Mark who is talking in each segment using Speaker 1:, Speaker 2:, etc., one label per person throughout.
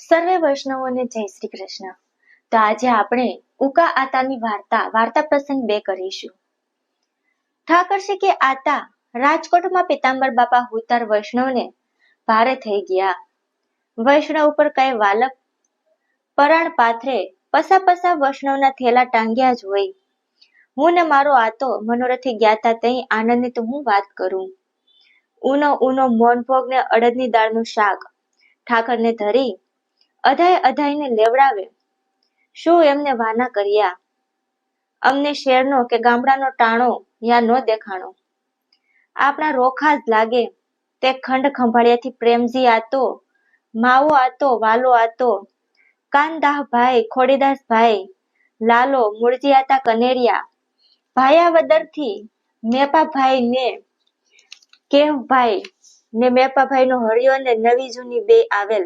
Speaker 1: સર્વે વૈષ્ણવોને જય શ્રી કૃષ્ણ. તો આજે આપણે ઉકા આતાની વાર્તા પ્રસંગ 2 કરીશું. ઠાકર છે કે આતા રાજકોટમાં પીતાંબર બાપા હુતાર વૈષ્ણવને ભારે થઈ ગયા. વૈષ્ણવ ઉપર કઈ વાલક પરાણ પાથરે પસા વૈષ્ણવના થેલા ટાંગ્યા જ હોય. હું ને મારો આતો મનોરથી ગયા તા તઈ આનંદની તો હું વાત કરું. ઉનો મોનભોગ ને અડદની દાળનું શાક ઠાકરને ધરી અધાઈને લેવડાવે. શું એમને વાના કર્યા? અમને શેરનો કે ગામડાનો ટાણો યા નો દેખાણો. આપણા રોખા જ લાગે. તે ખંડ ખંભાળિયાથી પ્રેમજી આતો, માવો આતો, વાલો આતો, કાનદાહભાઈ, ખોડીદાસભાઈ, લાલો, મૂળજી આતા કનેરિયા, ભાયાવદરથી મેપાભાઈ ને કેહભાઈ ને મેપાભાઈ નો હરિયો ને નવી જૂની બે આવેલ.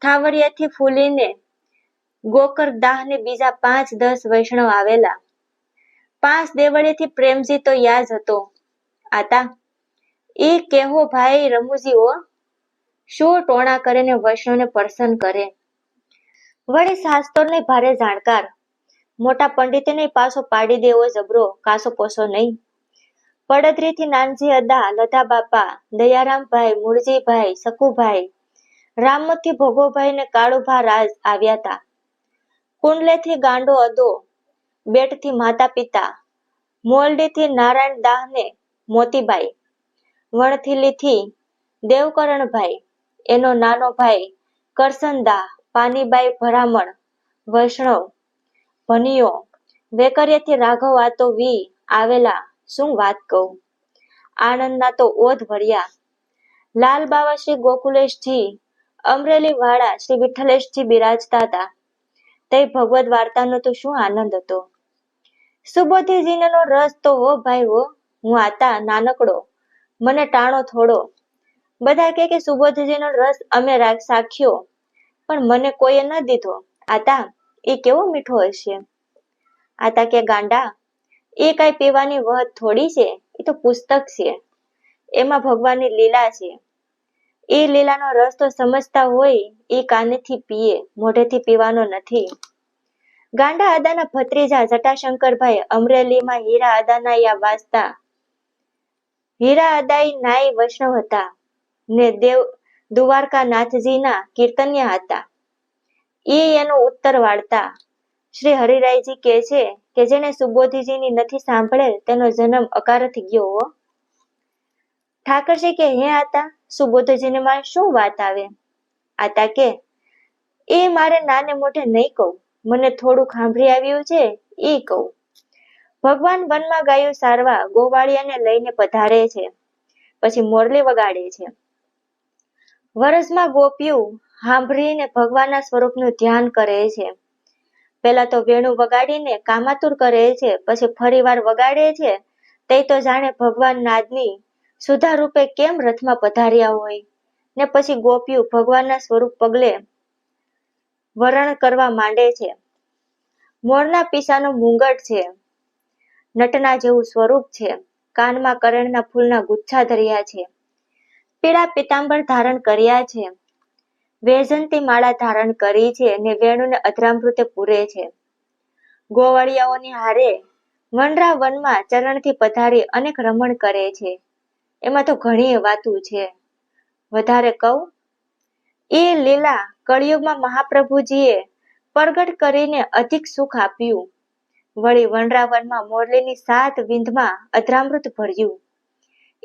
Speaker 1: થાવડિયાથી ફૂલીને ગોકરદાહ ને બીજા 5-10 વૈષ્ણવ આવેલા. 5 દેવળીથી પ્રેમજી તો યાદ હતો. આતા એ કેહો ભાઈ રમૂજી હો, શું ટોણા કરે ને વૈષ્ણવને પ્રસન્ન કરે. વળી શાસ્ત્રોને ભારે જાણકાર, મોટા પંડિતને પાછો પાડી દેવો જબરો કાસો પોસો નહીં. પડદરીથી નાનજી અદા, લધા બાપા, દયારામભાઈ, મૂળજીભાઈ, સકુભાઈ, રામથી ભોગોભાઈ ને કાળુભા રાજ આવ્યા તા. કુંડલેથી ગાંડો અદો, બેટથી માતા પિતા, મોલડીથી નારાયણ દાહ ને મોતીબાઈ, વણથીલીથી દેવકરણભાઈ, એનો નાનો ભાઈ કરસનદાહ, પાનીબાઈ ભરામણ, વૈષ્ણવ, ભનિયો, વેકરિયાથી રાઘવ આતો વી આવેલા. શું વાત કહું, આનંદના તો ઓધ ભર્યા. લાલ બાવા શ્રી ગોકુલેશજી, અમરેલી વાળા શ્રી વિઠ્ઠલેશજી બિરાજતા હતા. તે ભગવદ વાર્તાનો તો શું આનંદ હતો. સુબોધીજીનો રસ તો હો ભાઈ હો. હું આતા નાનકડો, મને ટાણો થોડો. બધા કે સુબોધીજીનો રસ અમે સાખ્યો, પણ મને કોઈએ ન દીધો. આતા એ કેવો મીઠો હશે. આતા કે ગાંડા, એ કઈ પીવાની વહત થોડી છે, એ તો પુસ્તક છે. એમાં ભગવાનની લીલા છે. એ લીલાનો રસ તો સમજતા હોય એ કાનેથી પીએ, મોઢેથી પીવાનો નથી. ગાંડા અદાના ભત્રીજા જટાશંકરભાઈ અમરેલીમાં હીરા અદાના યા વાસતા. હીરા અદાઈ નાય વૈષ્ણવ હતા ને દ્વારકાનાથજીના કીર્તન્યા હતા. એ એનો ઉત્તર વાળતા. શ્રી હરિરાયજી કહે છે કે જેને સુબોધીજીની નથી સાંભળેલ તેનો જન્મ અકારથી ગયો હો. ઠાકરજી કે હે આતા, સુબોધજીને માં શું વાત આવે? આતા કે એ મારે નાને મોઢે નહીં કહું, મને થોડું સાંભળી આવ્યું છે એ કહું. ભગવાન વનમાં ગાયું સારવા ગોવાળિયાને લઈને પધારે છે, પછી મોરલી વગાડે છે. વરસમાં ગોપિયું સાંભળીને ભગવાનના સ્વરૂપનું ધ્યાન કરે છે. પેલા તો વેણુ વગાડીને કામાતુર કરે છે, પછી ફરીવાર વગાડે છે. તે તો જાણે ભગવાન નાદની સુધા રૂપે કેમ રથમાં પધાર્યા હોય. ને પછી ગોપિયું ભગવાનના સ્વરૂપ પગલે વરણ કરવા માંડે છે. મોરના પીસાનો મુંગટ છે, નટના જેવું સ્વરૂપ છે, કાનમાં કરેણના ફૂલના ગુચ્છા ધર્યા છે, પીળા પીતાંબર ધારણ કર્યા છે, વૈજંતી માળા ધારણ કરી છે અને વેણુને અધરામૃતે પૂરે છે. ગોવાળિયાઓની હારે વનરા વનમાં ચરણથી પધારી અનેક રમણ કરે છે. એમાં તો ઘણી વાતું છે, વધારે કહું. એ લીલા કળિયુગમાં મહાપ્રભુજીએ પ્રગટ કરીને અધિક સુખ આપ્યું. વળી વનરાવનમાં મોરલીની 7 વિંધમાં અધરામૃત ભર્યું.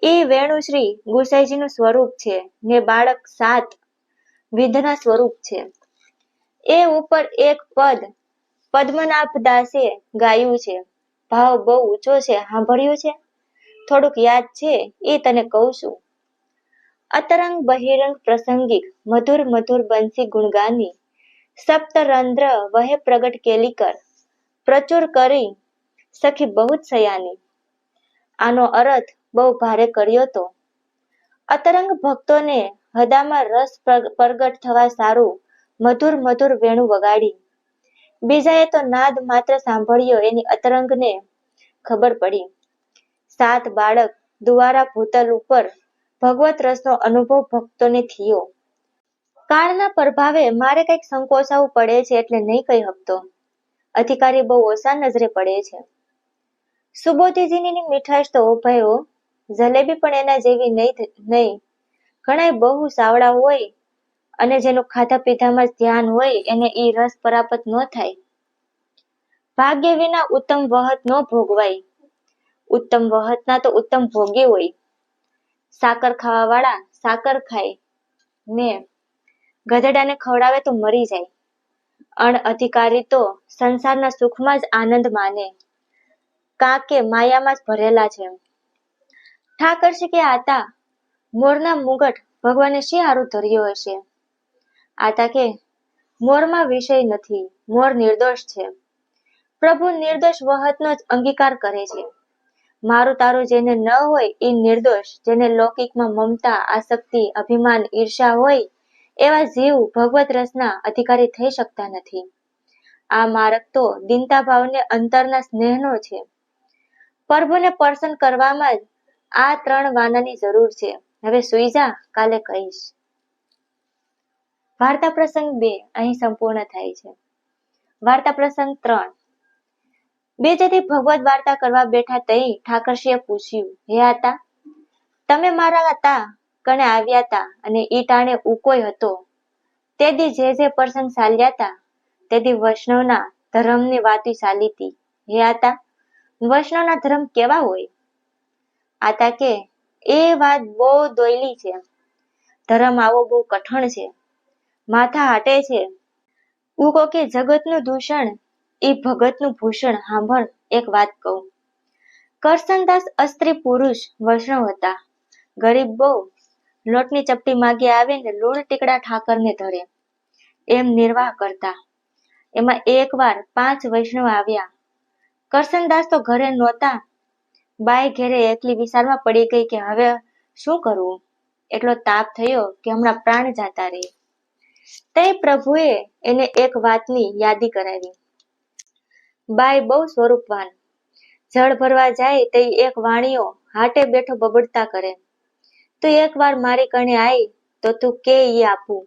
Speaker 1: એ વેણુશ્રી ગુસાઈજીનું સ્વરૂપ છે ને બાળક 7 વિંધના સ્વરૂપ છે. એ ઉપર એક પદ પદ્મનાભ દાસે ગાયું છે. ભાવ બહુ ઊંચો છે, સાંભળ્યું છે? થોડુંક યાદ છે એ તને કહું છું. અતરંગ બહિરંગ પ્રસંગિક મધુર મધુર બંસી ગુણગાની સપ્તરંધ્ર વહે પ્રગટ કેલી કર પ્રચુર કરી સખી બહુ જ સયાની. આનો અર્થ બહુ ભારે કર્યો તો. અતરંગ ભક્તોને હદામાં રસ પ્રગટ થવા સારું મધુર મધુર વેણુ વગાડી. બીજાએ તો નાદ માત્ર સાંભળ્યો, એની અતરંગને ખબર પડી. 7 બાળક દ્વારા ભૂતલ ઉપર ભગવત રસનો અનુભવ ભક્તોને થયો. કાળના પ્રભાવે મારે કંઈક સંકોચાવું પડે છે એટલે નહીં કહી શકતો. અધિકારી બહુ ઓછા નજરે પડે છે. સુબોધીજીની મીઠાશ તો ભાઈઓ, જલેબી પણ એના જેવી નહીં. ઘણાય બહુ સાવડા હોય અને જેનું ખાધા પીધામાં જ ધ્યાન હોય એને ઈ રસ પરાપત ન થાય. ભાગ્ય વિના ઉત્તમ વહત ન ભોગવાય. ઉત્તમ વહતના તો ઉત્તમ ભોગી હોય. સાકર ખાવા વાળા સાકર ખાય ને ગધેડાને ખવડાવે તો મરી જાય. અનઅધિકારી તો સંસારના સુખમાં જ આનંદ માને, કાકે માયામાં જ ભરેલા છે. ઠાકરસી કે આતા મોરના મુગટ ભગવાને શી હારું ધર્યો હશે. આતા કે મોરમાં વિષય નથી, મોર નિર્દોષ છે. પ્રભુ નિર્દોષ વહતનો જ અંગીકાર કરે છે. મારું તારું જેને ન હોય એ નિર્દોષ, જેને લૌકિકમાં મમતા, આસક્તિ, અભિમાન, ઈર્ષા હોય એવા જીવ ભગવત રસના અધિકારી થઈ શકતા નથી. આ માર્ગ તો દીનતા ભાવને અંતરના સ્નેહનો છે. પ્રભુને પ્રસન્ન કરવામાં જ આ 3 વાનાની જરૂર છે. હવે સુઈ જા, કાલે કહીશ. વાર્તા પ્રસંગ 2 અહીં સંપૂર્ણ થાય છે. વાર્તા પ્રસંગ 3. બીજેથી ભગવત વાર્તા કરવા બેઠા તઈ ઠાકરશ્રીએ પૂછ્યું, હે આતા, તમે મારા હતા કણે આવ્યા તા અને ઈ ટાણે ઉકોય હતો. તે દી જે પ્રસંગ ચાલ્યા તા તે દી વૈષ્ણવના ધર્મની વાતો ચાલી હતી. હે આતા, વૈષ્ણવના ધર્મ કેવા હોય? આતા કે એ વાત બહુ દોયલી છે. ધર્મ આવો બહુ કઠણ છે, માથા હાટે છે. ઉકો કે જગતનું દૂષણ એ ભગતનું ભૂષણ. સાંભળ એક વાત કહું. કરસનદાસ અસ્ત્રી પુરુષ વૈષ્ણવ હતા. ગરીબ બહુ, લોટની ચપટી માગી આવે ને લૂણ ટીકડા ઠાકરને ધરે એમ નિર્વાહ કરતા. એમાં એકવાર 5 વૈષ્ણવ આવ્યા. કરસનદાસ તો ઘરે નહોતા. બાઈ ઘેરે એકલી વિચારમાં પડી ગઈ કે હવે શું કરવું. એટલો તાપ થયો કે હમણાં પ્રાણ જાતા રહે. તે પ્રભુએ એને એક વાતની યાદી કરાવી. બાઈ બહુ સ્વરૂપવાન. જળ ભરવા જાય તે એક વાણીઓ હાટે બેઠો બબડતા કરે, તું એકવાર મારી કણે આવી તો તું કે ઈ આપું.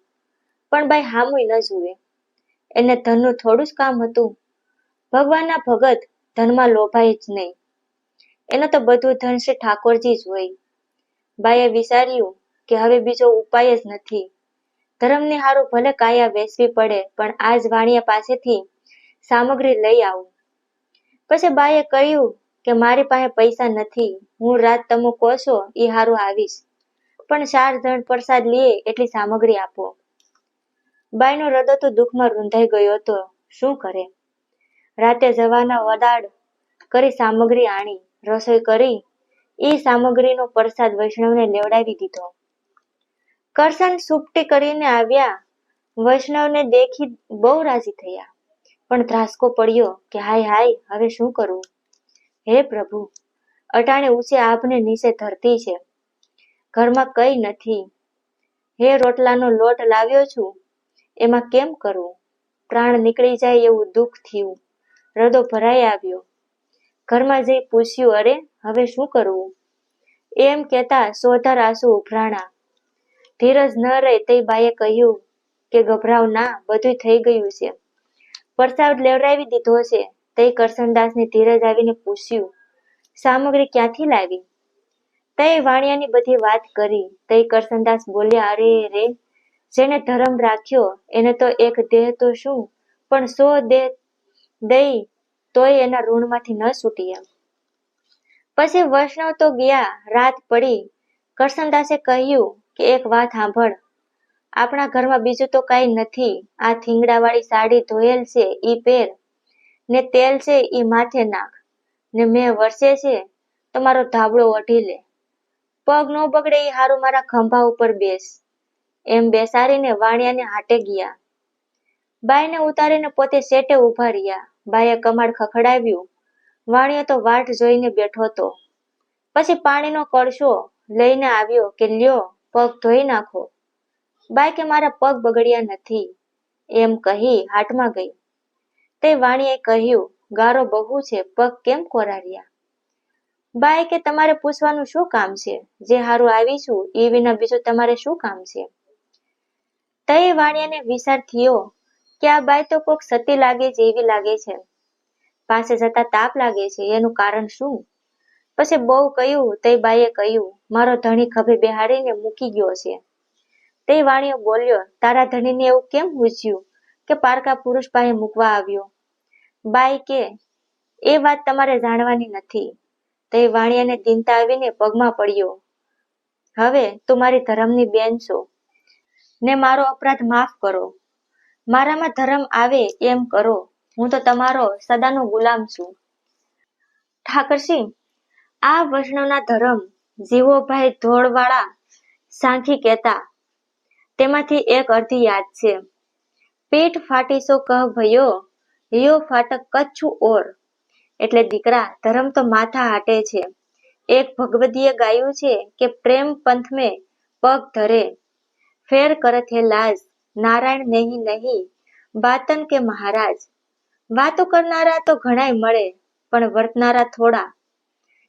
Speaker 1: પણ બાઈ હામુય ન જુએ. એને ધનનું થોડું જ કામ હતું. ભગવાનના ભગત ધનમાં લોભાય જ નહીં. એનો તો બધું ધન શ્રી ઠાકોરજી જ હોય. બાઈએ વિચાર્યું કે હવે બીજો ઉપાય જ નથી. ધર્મની હારું ભલે કાયા વેચવી પડે પણ આજ વાણિયા પાસેથી સામગ્રી લઈ આવું. પછી બાઈએ કહ્યું કે મારી પાસે પૈસા નથી, હું રાત તમે કહો છો એ હારું આવીશ, પણ 4 જણ પ્રસાદ લીએ એટલી સામગ્રી આપો. બાઈનો હૃદય તો દુઃખમાં રૂંધાઈ ગયો હતો. શું કરે? રાતે જવાના વડાડ કરી સામગ્રી આણી, રસોઈ કરી એ સામગ્રીનો પ્રસાદ વૈષ્ણવને લેવડાવી દીધો. કરસન સુપટી કરીને આવ્યા. વૈષ્ણવને દેખી બહુ રાજી થયા, પણ ત્રાસકો પડ્યો કે હાય હાય, હવે શું કરવું? હે પ્રભુ, અટાણે ઊંચે આભને નીચે ધરતી છે, ઘરમાં કઈ નથી. હે રોટલાનો લોટ લાવ્યો છું, એમાં કેમ કરવું? પ્રાણ નીકળી જાય એવું દુઃખ થયું. હૃદય ભરાઈ આવ્યો. ઘરમાં જઈ પૂછ્યું, અરે હવે શું કરવું? એમ કહેતા સોધાર આંસુ ઉભરાણા. ધીરજ ન રહી તે બાઈએ કહ્યું કે ગભરાવ ના, બધું થઈ ગયું છે, પ્રસાદ લેવડાવી દીધો છે. તે કરસનદાસની ધીરજ આવીને પૂછ્યું, સામગ્રી ક્યાંથી લાવી? તે વાણિયાની બધી વાત કરી. તે કરસનદાસ બોલ્યા, અરે રે, જેને ધર્મ રાખ્યો એને તો એક દેહ તો શું પણ 100 દેહ દઈ તોય એના ઋણમાંથી ન છૂટીએ. પછી વૈષ્ણવ તો ગયા. રાત પડી. કરસનદાસે કહ્યું કે એક વાત સાંભળ, આપણા ઘરમાં બીજું તો કાંઈ નથી. આ થીંગડાવાળી સાડી ધોયેલ છે ઈ પહેર, ને તેલ છે ઈ માથે નાખ, ને મેં વરસે છે તો મારો ધાબળો ઓઢી લે. પગ ન બગડે ઈ હારું મારા ખંભા ઉપર બેસ. એમ બેસાડીને વાણિયાને હાટે ગયા. બાઈને ઉતારીને પોતે શેટે ઊભા રહ્યા. બાઈએ કમાડ ખખડાવ્યું. વાણિયો તો વાટ જોઈને બેઠો હતો. પછી પાણીનો કળશો લઈને આવ્યો કે લ્યો, પગ ધોઈ નાખો. બાઈ કે મારા પગ બગડ્યા નથી, એમ કહી હાટમાં ગઈ. તે વાણીએ કહ્યું, ગારો બહુ છે, પગ કેમ કોરાર્યા? બાઈ કે તમારે પૂછવાનું શું કામ છે? જે હારું આવી છું એ વિના બીજું તમારે શું કામ છે? તઈ વાણિયાને વિચાર થયો કે આ બાઈ તો કોક સતી લાગે જેવી લાગે છે, પાસે જતા તાપ લાગે છે, એનું કારણ શું? પછી બહુ કહ્યું તે બાઈએ કહ્યું, મારો ધણી ખભે બેહાડીને મૂકી ગયો છે. તે વાણિયો બોલ્યો, તારા ધણીને એવું કેમ પૂછ્યું કે પારકા પુરુષ પાસે મૂકવા આવ્યો? બાઈ કે, એ વાત તમારે જાણવાની નથી. તે વાણિયાને દીનતા આવીને પગમાં પડ્યો, હવે તું મારી ધર્મની બેન છો ને મારો અપરાધ માફ કરો. મારામાં ધર્મ આવે એમ કરો, હું તો તમારો સદાનો ગુલામ છું. ઠાકરસિંહ, આ વૈષ્ણવના ધર્મ જીવોભાઈ ધોળવાળા સાંખી કહેતા, તેમાંથી એક અર્ધી યાદ છે. પેટ ફાટી સો કહ ભયો, યો ફાટક કચ્છું ઓર. એટલે દીકરા, ધર્મ તો માથા હાટે છે. એક ભગવદીએ ગાયું છે કે પ્રેમ પંથ મેં પગ ધરે, ફેર કરત હે લાજ, નારાયણ નહીં નહીં, બાતન કે મહારાજ. વાતો કરનારા તો ઘણાય મળે, પણ વર્તનારા થોડા.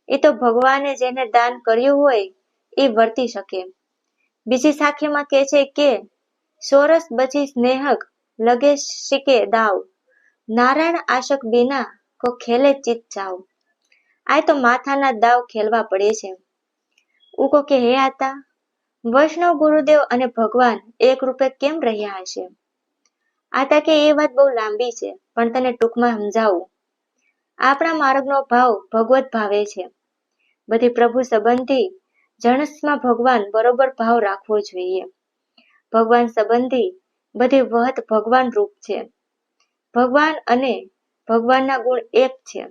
Speaker 1: એ તો ભગવાને જેને દાન કર્યું હોય એ વર્તી શકે. બીજી સાખીમાં કહે છે કે સોરસ બચી સ્નેહક લગે શીકે દાવ, નારાયણ આશક બીના કો ખેલે ચિત જાવ. આ તો માથાના દાવ ખેલવા પડે છે. ઉકો કે હે આતા, વૈષ્ણવ ગુરુદેવ અને ભગવાન એક રૂપે કેમ રહ્યા હશે? આતા કે એ વાત બહુ લાંબી છે, પણ તને ટૂંકમાં સમજાવું. આપણા માર્ગનો ભાવ ભગવત ભાવે છે. બધી પ્રભુ સંબંધી જણસમાં ભગવાન બરોબર ભાવ રાખવો જોઈએ. ભગવાન સંબંધી બધી વહત ભગવાન રૂપ છે. ભગવાન અને ભગવાનના ગુણ એક છે.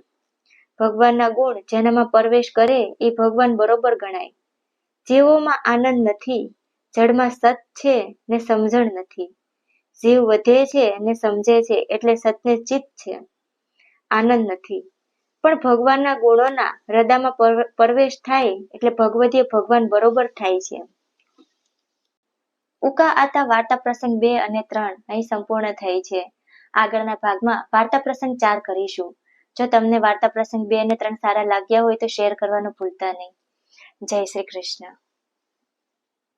Speaker 1: ભગવાનના ગુણ જેનામાં પ્રવેશ કરે એ ભગવાન બરોબર ગણાય. જીવોમાં આનંદ નથી, જળમાં સત છે ને સમજણ નથી. જીવ વધે છે ને સમજે છે એટલે સતને ચિત્ત છે, આનંદ નથી. પણ ભગવાનના ગુણોના હૃદયમાં પ્રવેશ થાય એટલે ભગવદીય ભગવાન બરોબર થાય છે. ઉકા આતા વાર્તા પ્રસંગ 2 અને 3 અહીં સંપૂર્ણ થઈ છે. આગળના ભાગમાં વાર્તા પ્રસંગ 4 કરીશું. જો તમને વાર્તા પ્રસંગ 2 અને 3 સારા લાગ્યા હોય તો શેર કરવાનું ભૂલતા નહીં. જય શ્રી કૃષ્ણ.